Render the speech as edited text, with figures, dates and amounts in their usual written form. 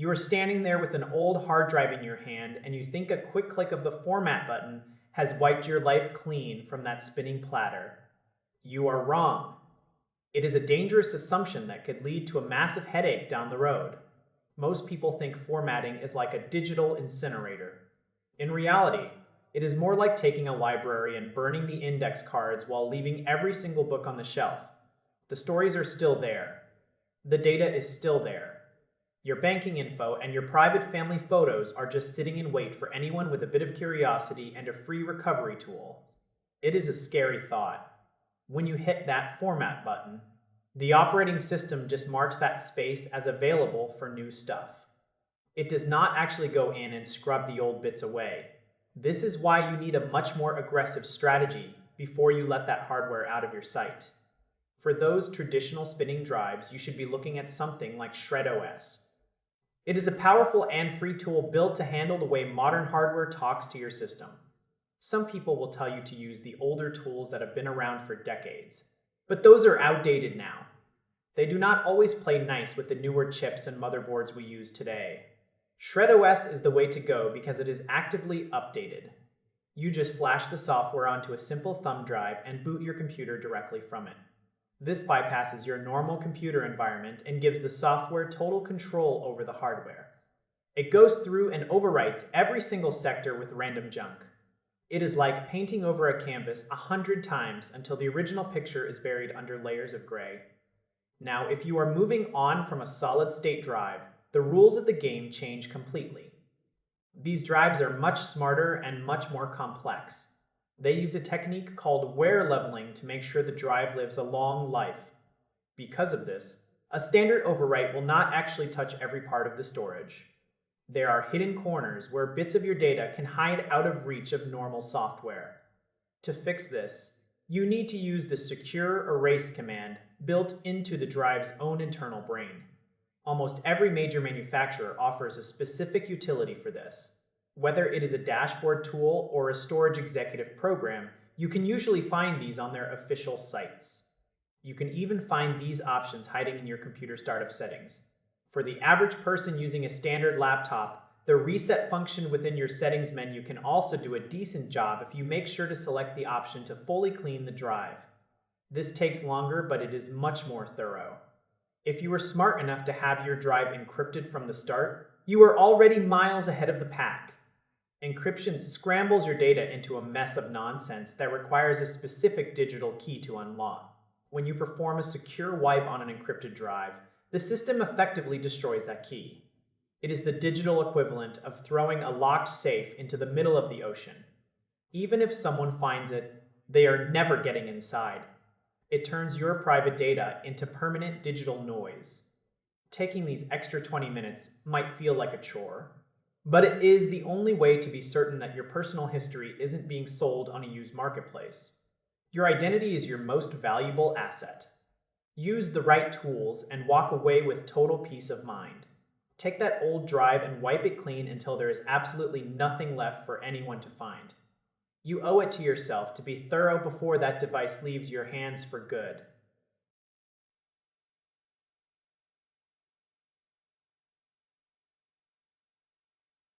You are standing there with an old hard drive in your hand, and you think a quick click of the format button has wiped your life clean from that spinning platter. You are wrong. It is a dangerous assumption that could lead to a massive headache down the road. Most people think formatting is like a digital incinerator. In reality, it is more like taking a library and burning the index cards while leaving every single book on the shelf. The stories are still there. The data is still there. Your banking info and your private family photos are just sitting in wait for anyone with a bit of curiosity and a free recovery tool. It is a scary thought. When you hit that format button, the operating system just marks that space as available for new stuff. It does not actually go in and scrub the old bits away. This is why you need a much more aggressive strategy before you let that hardware out of your sight. For those traditional spinning drives, you should be looking at something like ShredOS. It is a powerful and free tool built to handle the way modern hardware talks to your system. Some people will tell you to use the older tools that have been around for decades, but those are outdated now. They do not always play nice with the newer chips and motherboards we use today. ShredOS is the way to go because it is actively updated. You just flash the software onto a simple thumb drive and boot your computer directly from it. This bypasses your normal computer environment and gives the software total control over the hardware. It goes through and overwrites every single sector with random junk. It is like painting over a canvas 100 times until the original picture is buried under layers of gray. Now, if you are moving on from a solid-state drive, the rules of the game change completely. These drives are much smarter and much more complex. They use a technique called wear leveling to make sure the drive lives a long life. Because of this, a standard overwrite will not actually touch every part of the storage. There are hidden corners where bits of your data can hide out of reach of normal software. To fix this, you need to use the secure erase command built into the drive's own internal brain. Almost every major manufacturer offers a specific utility for this. Whether it is a dashboard tool or a storage executive program, you can usually find these on their official sites. You can even find these options hiding in your computer startup settings. For the average person using a standard laptop, the reset function within your settings menu can also do a decent job if you make sure to select the option to fully clean the drive. This takes longer, but it is much more thorough. If you were smart enough to have your drive encrypted from the start, you are already miles ahead of the pack. Encryption scrambles your data into a mess of nonsense that requires a specific digital key to unlock. When you perform a secure wipe on an encrypted drive, the system effectively destroys that key. It is the digital equivalent of throwing a locked safe into the middle of the ocean. Even if someone finds it, they are never getting inside. It turns your private data into permanent digital noise. Taking these extra 20 minutes might feel like a chore, but it is the only way to be certain that your personal history isn't being sold on a used marketplace. Your identity is your most valuable asset. Use the right tools and walk away with total peace of mind. Take that old drive and wipe it clean until there is absolutely nothing left for anyone to find. You owe it to yourself to be thorough before that device leaves your hands for good.